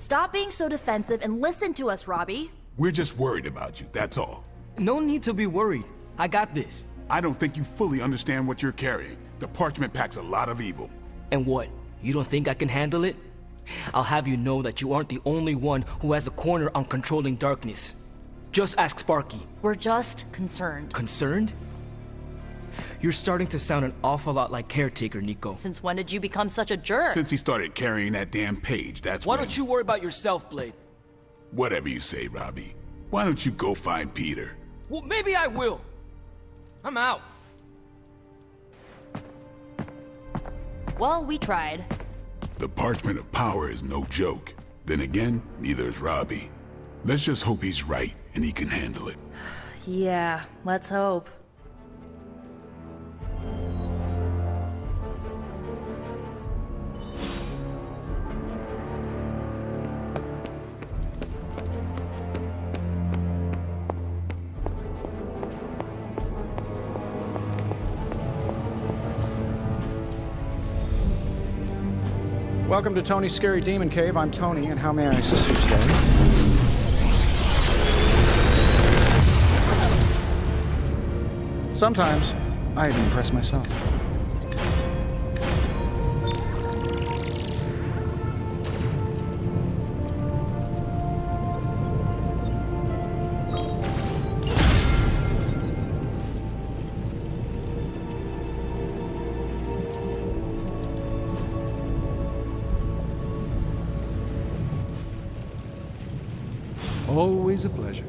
Stop being so defensive and listen to us, Robbie. We're just worried about you, that's all. No need to be worried. I got this. I don't think you fully understand what you're carrying. The parchment packs a lot of evil. And what? You don't think I can handle it? I'll have you know that you aren't the only one who has a corner on controlling darkness. Just ask Sparky. We're just concerned. Concerned? You're starting to sound an awful lot like Caretaker, Nico. Since when did you become such a jerk? Since he started carrying that damn page, that's Why when... don't you worry about yourself, Blade? Whatever you say, Robbie. Why don't you go find Peter? Well, maybe I will. I'm out. Well, we tried. The parchment of power is no joke. Then again, neither is Robbie. Let's just hope he's right and he can handle it. Yeah, let's hope. Welcome to Tony's Scary Demon Cave. I'm Tony, and how may I assist you today? Sometimes, I even impress myself. Always a pleasure.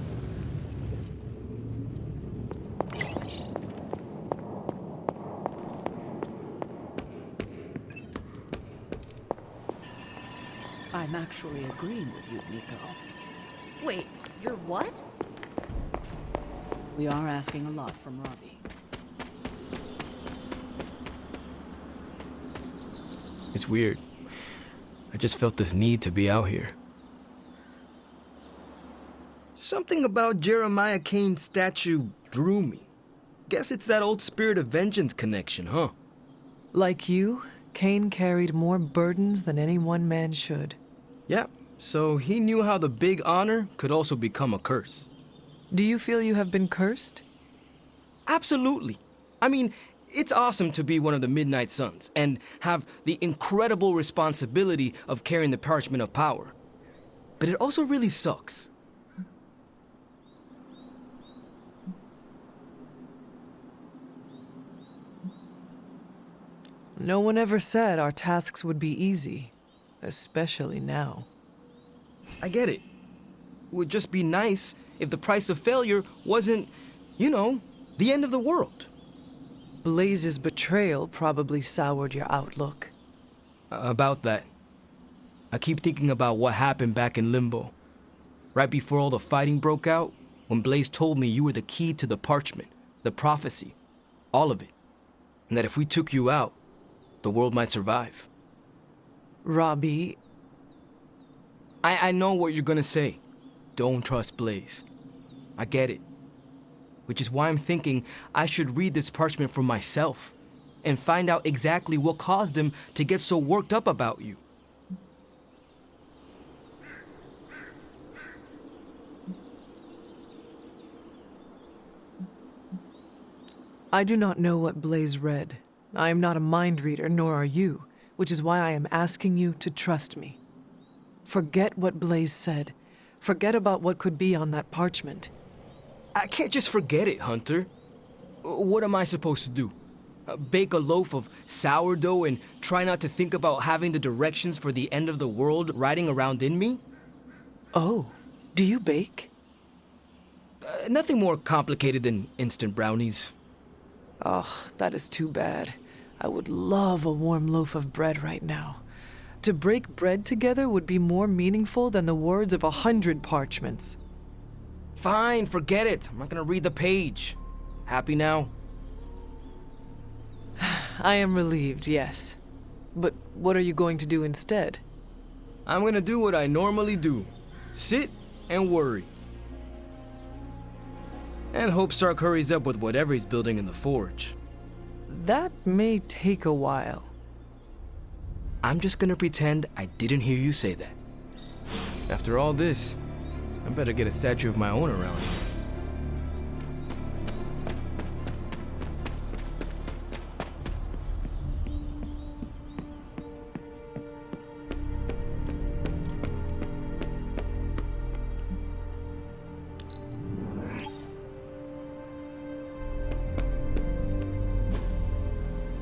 I'm actually agreeing with you, Nico. Wait, you're what? We are asking a lot from Robbie. It's weird. I just felt this need to be out here. Something about Jeremiah Kane's statue drew me. Guess it's that old Spirit of Vengeance connection, huh? Like you, Kane carried more burdens than any one man should. Yeah, so he knew how the big honor could also become a curse. Do you feel you have been cursed? Absolutely. I mean, it's awesome to be one of the Midnight Suns and have the incredible responsibility of carrying the parchment of power. But it also really sucks. No one ever said our tasks would be easy, especially now. I get it. It would just be nice if the price of failure wasn't, you know, the end of the world. Blaze's betrayal probably soured your outlook. About that. I keep thinking about what happened back in Limbo. Right before all the fighting broke out, when Blaze told me you were the key to the parchment, the prophecy, all of it. And that if we took you out, the world might survive. Robbie... I know what you're gonna say. Don't trust Blaze. I get it. Which is why I'm thinking I should read this parchment for myself and find out exactly what caused him to get so worked up about you. I do not know what Blaze read. I am not a mind reader, nor are you, which is why I am asking you to trust me. Forget what Blaze said. Forget about what could be on that parchment. I can't just forget it, Hunter. What am I supposed to do? Bake a loaf of sourdough and try not to think about having the directions for the end of the world riding around in me? Oh, do you bake? Nothing more complicated than instant brownies. Oh, that is too bad. I would love a warm loaf of bread right now. To break bread together would be more meaningful than the words of 100 parchments. Fine, forget it. I'm not gonna read the page. Happy now? I am relieved, yes. But what are you going to do instead? I'm gonna do what I normally do. Sit and worry. And hope Stark hurries up with whatever he's building in the forge. That may take a while. I'm just gonna pretend I didn't hear you say that. After all this, I better get a statue of my own around.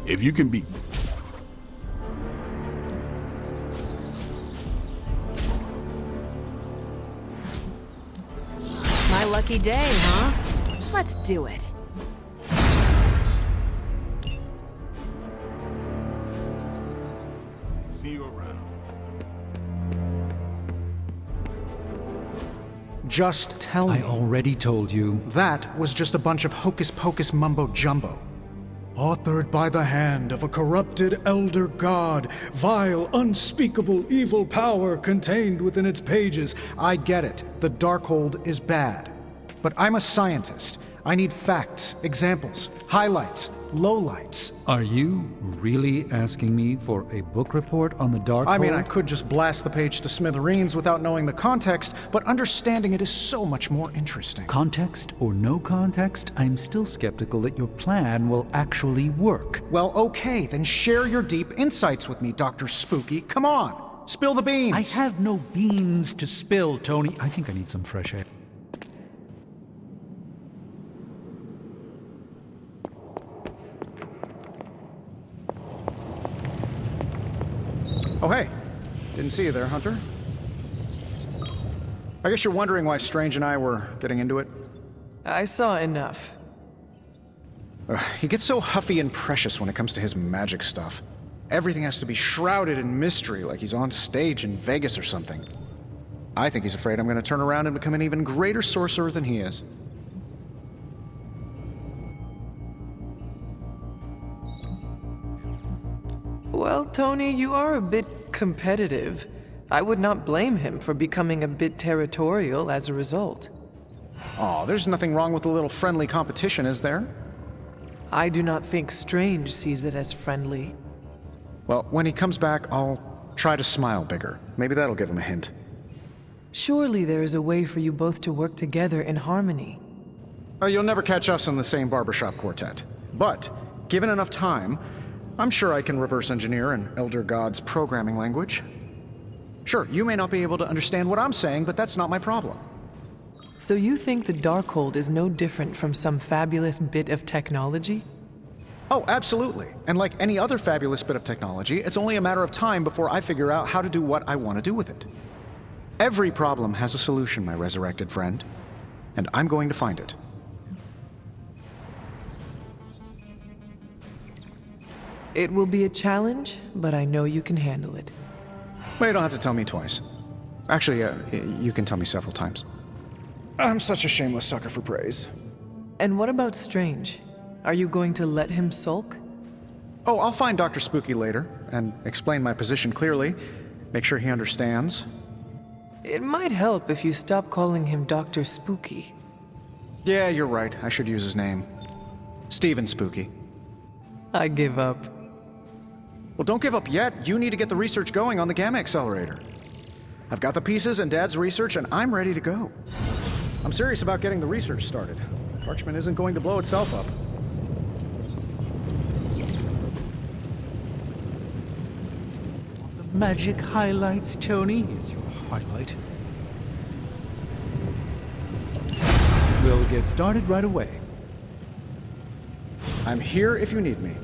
If you can be... My lucky day, huh? Let's do it. See you around. Just tell me. I already told you. That was just a bunch of hocus-pocus mumbo-jumbo. Authored by the hand of a corrupted elder god, vile, unspeakable evil power contained within its pages. I get it. The Darkhold is bad. But I'm a scientist. I need facts, examples, highlights, lowlights. Are you really asking me for a book report on the Darkhold? I mean, I could just blast the page to smithereens without knowing the context, but understanding it is so much more interesting. Context or no context, I'm still skeptical that your plan will actually work. Well, okay, then share your deep insights with me, Dr. Spooky. Come on, spill the beans. I have no beans to spill, Tony. I think I need some fresh air. Oh, hey. Didn't see you there, Hunter. I guess you're wondering why Strange and I were getting into it. I saw enough. He gets so huffy and precious when it comes to his magic stuff. Everything has to be shrouded in mystery, like he's on stage in Vegas or something. I think he's afraid I'm going to turn around and become an even greater sorcerer than he is. Well, Tony, you are a bit competitive. I would not blame him for becoming a bit territorial as a result. Aw, there's nothing wrong with a little friendly competition, is there? I do not think Strange sees it as friendly. Well, when he comes back, I'll try to smile bigger. Maybe that'll give him a hint. Surely there is a way for you both to work together in harmony. Oh, you'll never catch us in the same barbershop quartet. But, given enough time, I'm sure I can reverse engineer an Elder God's programming language. Sure, you may not be able to understand what I'm saying, but that's not my problem. So you think the Darkhold is no different from some fabulous bit of technology? Oh, absolutely. And like any other fabulous bit of technology, it's only a matter of time before I figure out how to do what I want to do with it. Every problem has a solution, my resurrected friend. And I'm going to find it. It will be a challenge, but I know you can handle it. Well, you don't have to tell me twice. Actually, you can tell me several times. I'm such a shameless sucker for praise. And what about Strange? Are you going to let him sulk? Oh, I'll find Dr. Spooky later and explain my position clearly. Make sure he understands. It might help if you stop calling him Dr. Spooky. Yeah, you're right. I should use his name. Stephen Spooky. I give up. Well, don't give up yet. You need to get the research going on the Gamma Accelerator. I've got the pieces and Dad's research, and I'm ready to go. I'm serious about getting the research started. Parchment isn't going to blow itself up. The magic highlights, Tony. Here's your highlight. We'll get started right away. I'm here if you need me.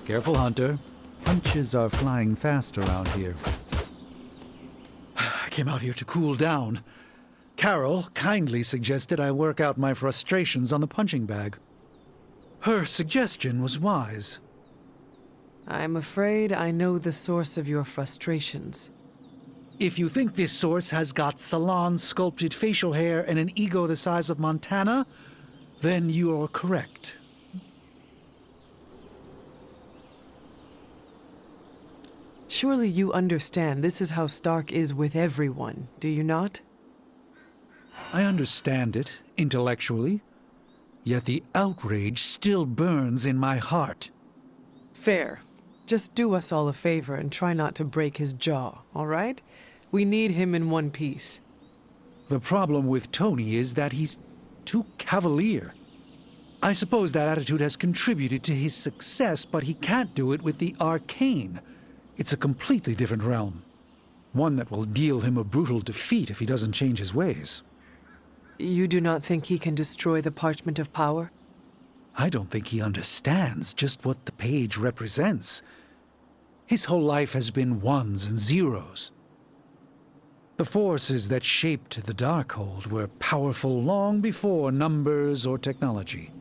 Careful, Hunter. Punches are flying fast around here. I came out here to cool down. Carol kindly suggested I work out my frustrations on the punching bag. Her suggestion was wise. I'm afraid I know the source of your frustrations. If you think this source has got salon-sculpted facial hair and an ego the size of Montana, then you're correct. Surely you understand this is how Stark is with everyone, do you not? I understand it, intellectually. Yet the outrage still burns in my heart. Fair. Just do us all a favor and try not to break his jaw, all right? We need him in one piece. The problem with Tony is that he's too cavalier. I suppose that attitude has contributed to his success, but he can't do it with the arcane. It's a completely different realm. One that will deal him a brutal defeat if he doesn't change his ways. You do not think he can destroy the Parchment of Power? I don't think he understands just what the page represents. His whole life has been ones and zeros. The forces that shaped the Darkhold were powerful long before numbers or technology.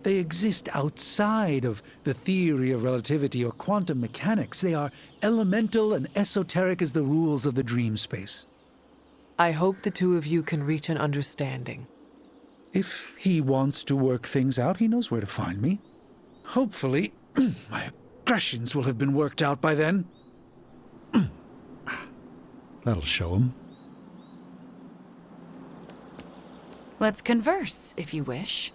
They exist outside of the theory of relativity or quantum mechanics. They are elemental and esoteric as the rules of the dream space. I hope the two of you can reach an understanding. If he wants to work things out, he knows where to find me. Hopefully, my aggressions will have been worked out by then. That'll show him. Let's converse, if you wish.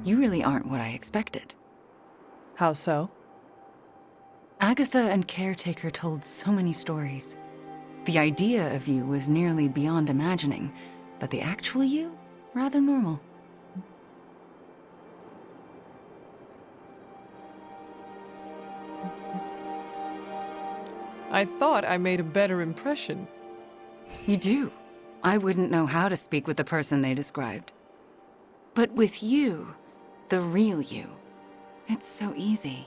You really aren't what I expected. How so? Agatha and Caretaker told so many stories. The idea of you was nearly beyond imagining, but the actual you, rather normal. I thought I made a better impression. You do. I wouldn't know how to speak with the person they described. But with you, the real you, it's so easy.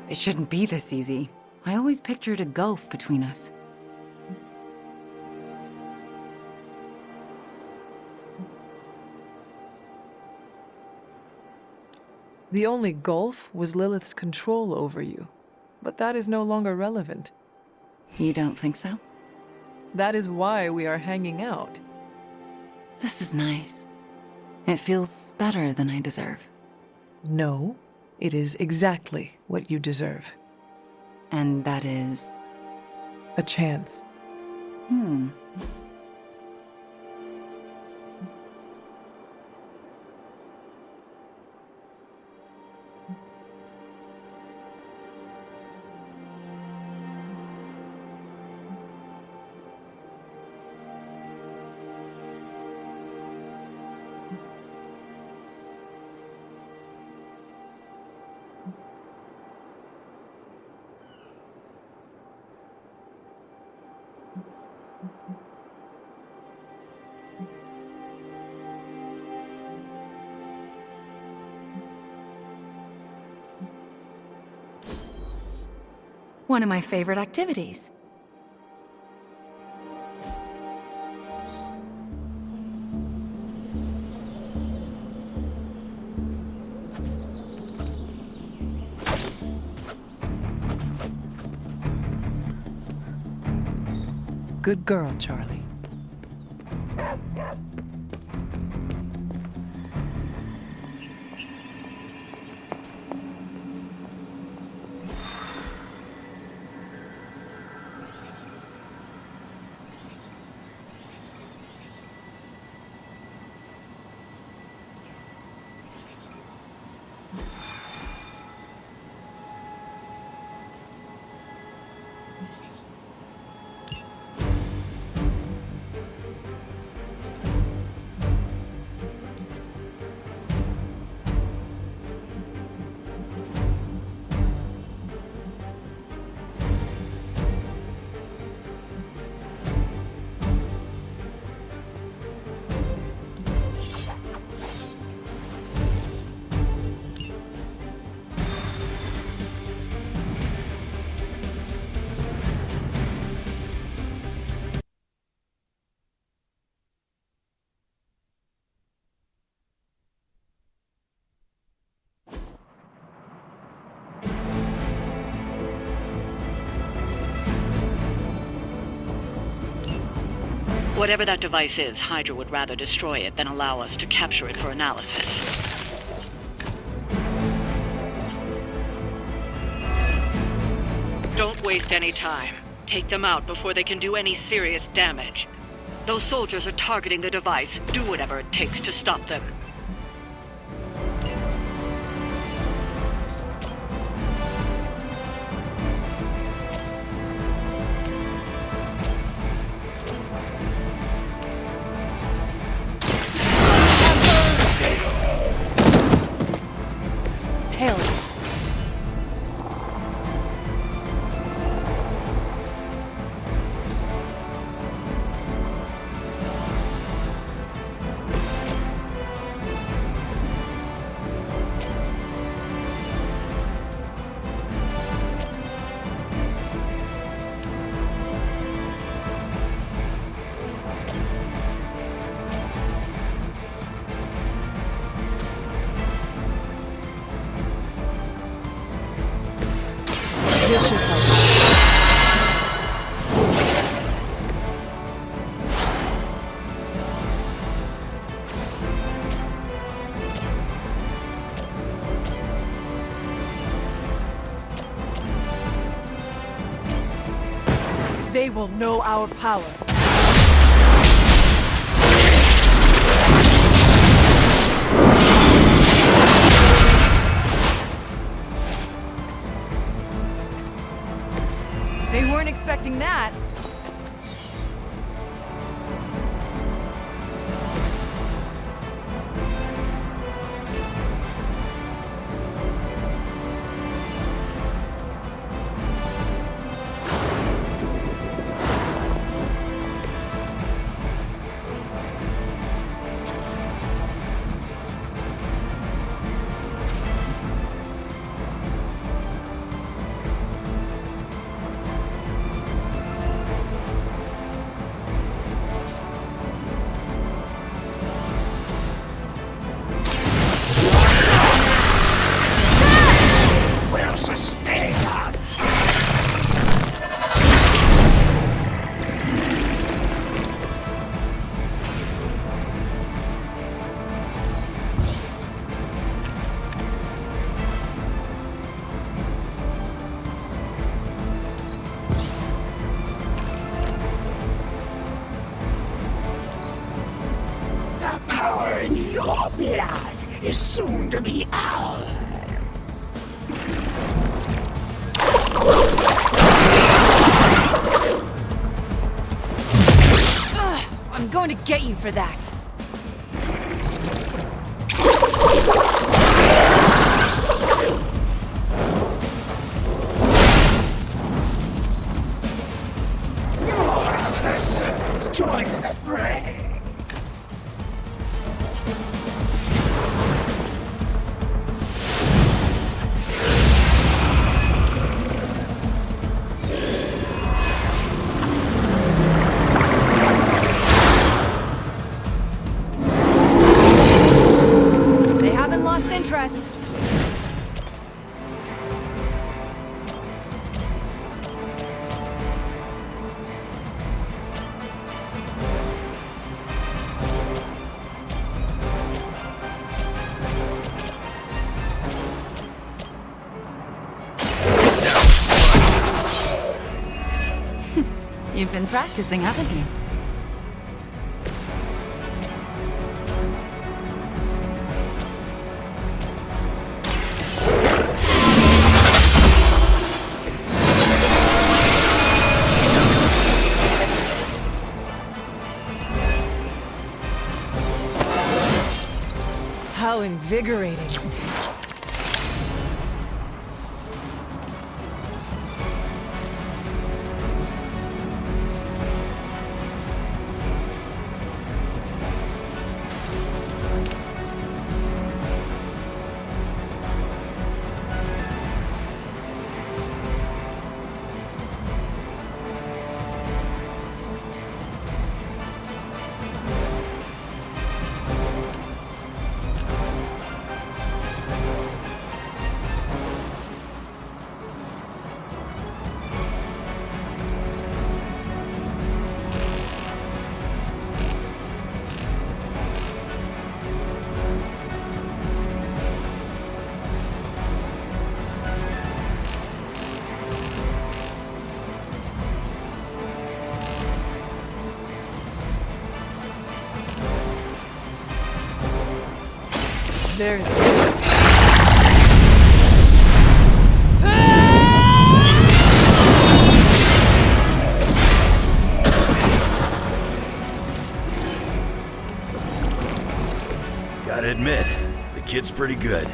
It shouldn't be this easy. I always pictured a gulf between us. The only gulf was Lilith's control over you, but that is no longer relevant. You don't think so? That is why we are hanging out. This is nice. It feels better than I deserve. No, it is exactly what you deserve. And that is... A chance. One of my favorite activities. Good girl, Charlie. Whatever that device is, Hydra would rather destroy it than allow us to capture it for analysis. Don't waste any time. Take them out before they can do any serious damage. Those soldiers are targeting the device. Do whatever it takes to stop them. This should help. They will know our power. They weren't expecting that. Your blood is soon to be ours. I'm going to get you for that. More of the souls join the fray. Interest. You've been practicing, haven't you? How invigorating. There's this. Gotta admit, the kid's pretty good.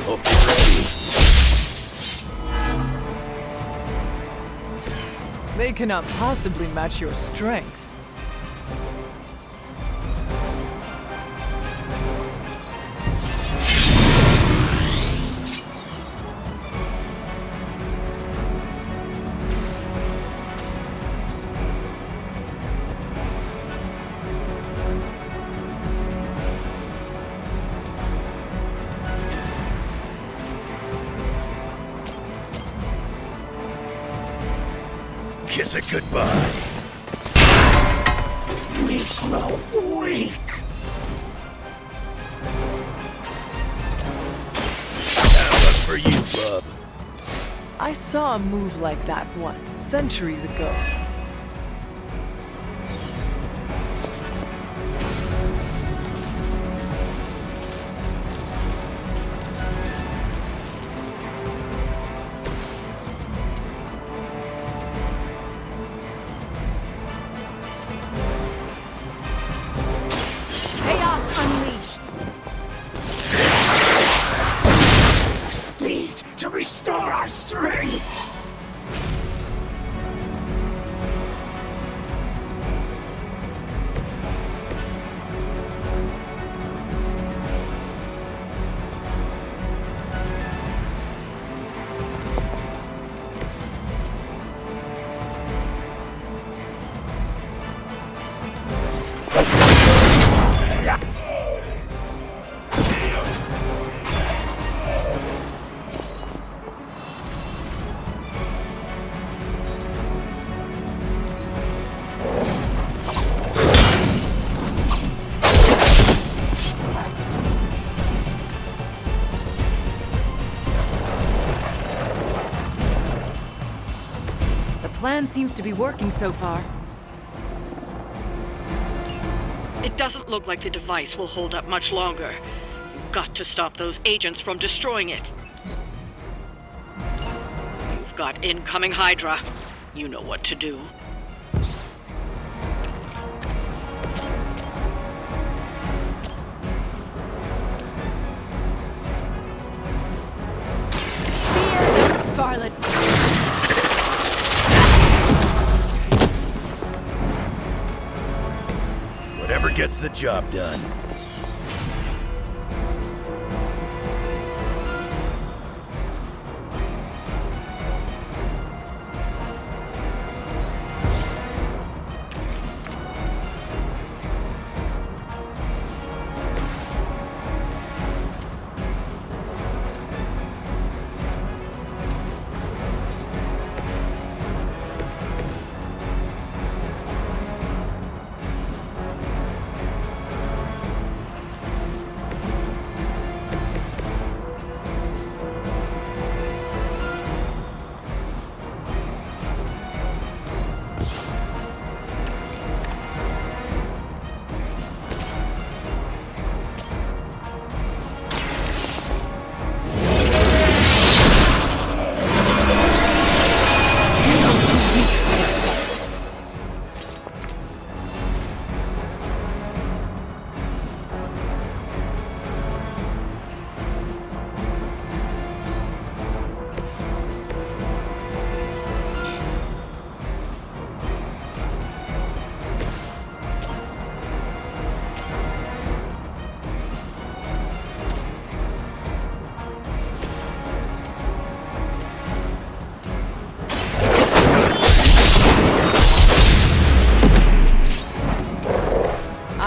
Hope you're ready. They cannot possibly match your strength. Kiss it goodbye. We grow weak. That was for you, bub. I saw a move like that once, centuries ago. Speed to restore our strength. Plan seems to be working so far. It doesn't look like the device will hold up much longer. You've got to stop those agents from destroying it. You've got incoming Hydra. You know what to do. Fear the Scarlet Witch. Whatever gets the job done.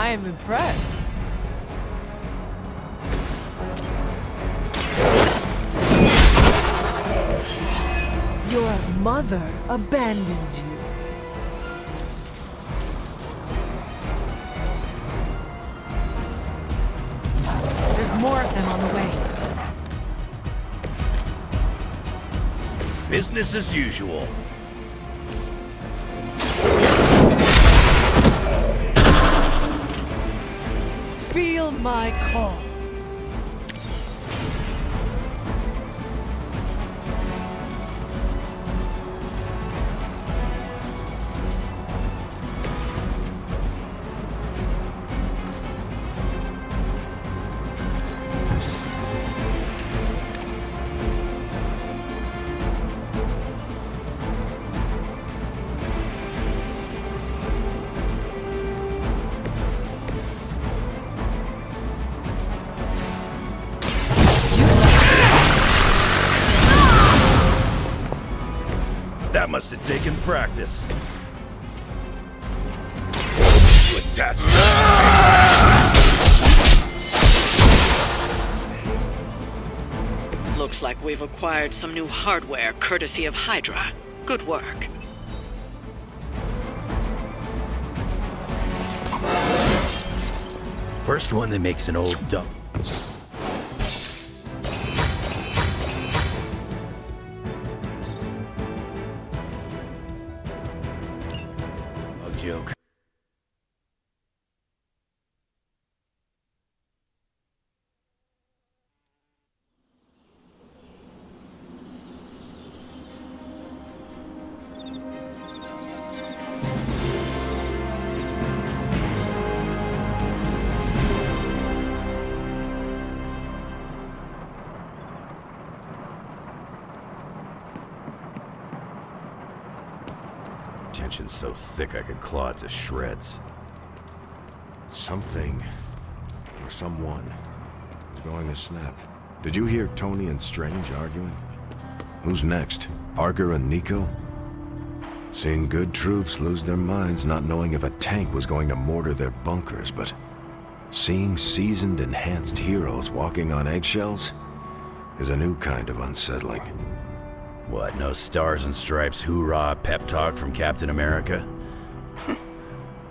I am impressed. Your mother abandons you. There's more of them on the way. Business as usual. Feel my call. That must have taken practice. Attach. Looks like we've acquired some new hardware courtesy of Hydra. Good work. First one that makes an old dump. A joke. Tension's so thick I could claw it to shreds. Something, or someone, is going to snap. Did you hear Tony and Strange arguing? Who's next? Parker and Nico? Seen good troops lose their minds not knowing if a tank was going to mortar their bunkers, but seeing seasoned, enhanced heroes walking on eggshells is a new kind of unsettling. What, no stars and stripes hoorah pep talk from Captain America?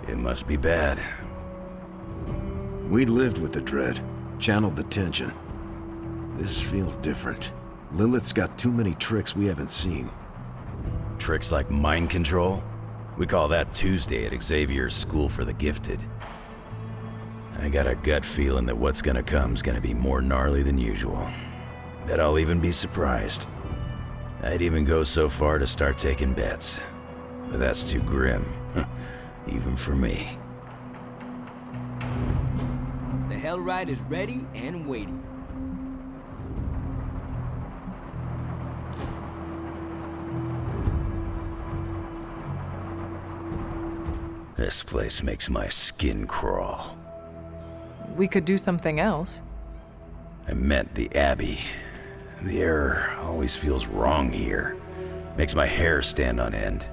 It must be bad. We lived with the dread, channeled the tension. This feels different. Lilith's got too many tricks we haven't seen. Tricks like mind control? We call that Tuesday at Xavier's School for the Gifted. I got a gut feeling that what's gonna come's gonna be more gnarly than usual. Bet I'll even be surprised. I'd even go so far to start taking bets. But that's too grim, even for me. The Hell Ride is ready and waiting. This place makes my skin crawl. We could do something else. I meant the Abbey. The air always feels wrong here. Makes my hair stand on end.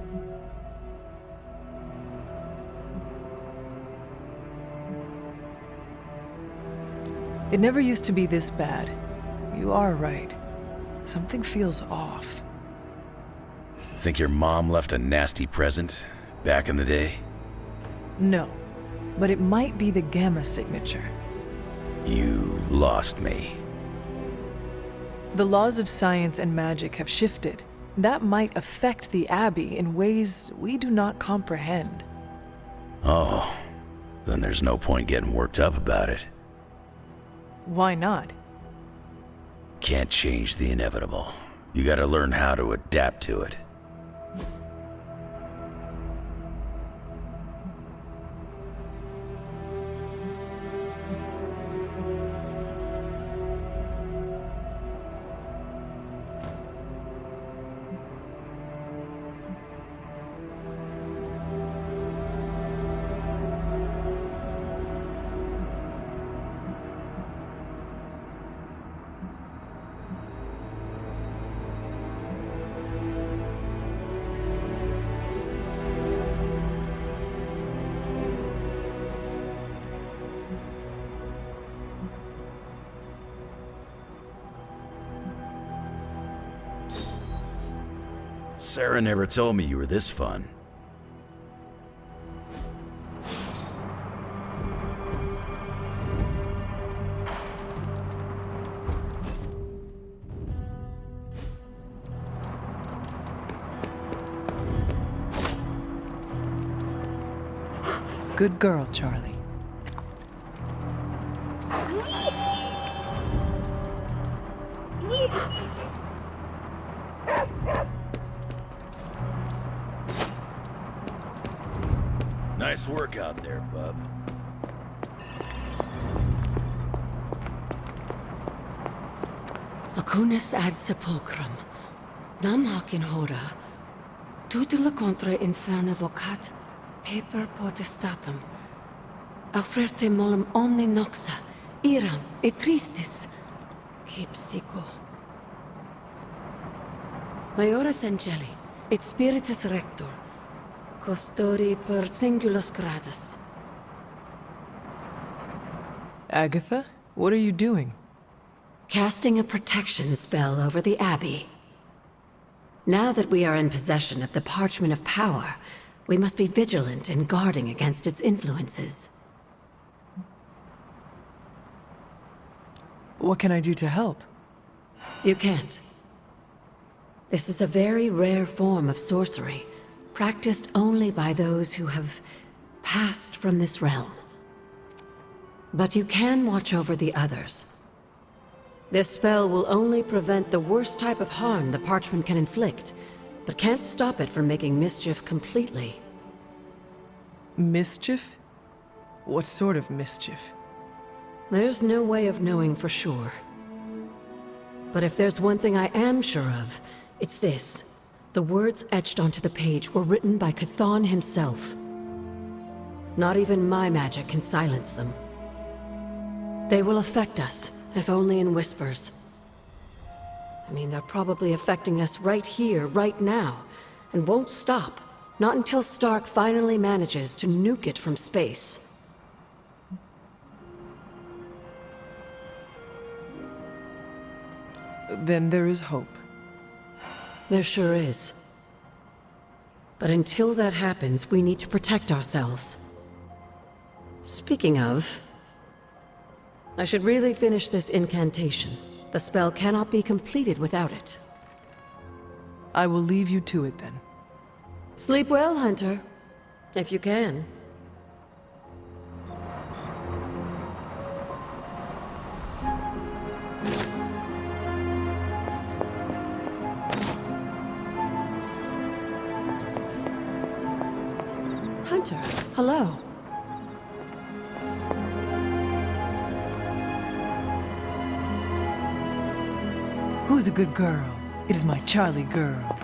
It never used to be this bad. You are right. Something feels off. Think your mom left a nasty present back in the day? No, but it might be the Gamma signature. You lost me. The laws of science and magic have shifted. That might affect the Abbey in ways we do not comprehend. Oh, then there's no point getting worked up about it. Why not? Can't change the inevitable. You gotta learn how to adapt to it. Sarah never told me you were this fun. Good girl, Charlie. Nice work out there, bub. Acunis ad sepulchrum, nam hac in hora, tutula contra inferna vocat, paper potestatum, offerte molem omni noxa, iram et tristis, que psycho. Maioris angeli, et spiritus rector, custodi per singulos gradus. Agatha, what are you doing? Casting a protection spell over the Abbey. Now that we are in possession of the Parchment of Power, we must be vigilant in guarding against its influences. What can I do to help? You can't. This is a very rare form of sorcery, practiced only by those who have passed from this realm. But you can watch over the others. This spell will only prevent the worst type of harm the parchment can inflict, but can't stop it from making mischief completely. Mischief? What sort of mischief? There's no way of knowing for sure. But if there's one thing I am sure of, it's this. The words etched onto the page were written by Chthon himself. Not even my magic can silence them. They will affect us, if only in whispers. I mean, they're probably affecting us right here, right now, and won't stop. Not until Stark finally manages to nuke it from space. Then there is hope. There sure is. But until that happens, we need to protect ourselves. Speaking of, I should really finish this incantation. The spell cannot be completed without it. I will leave you to it then. Sleep well, Hunter. If you can. Hunter, hello. Who's a good girl? It is my Charlie girl.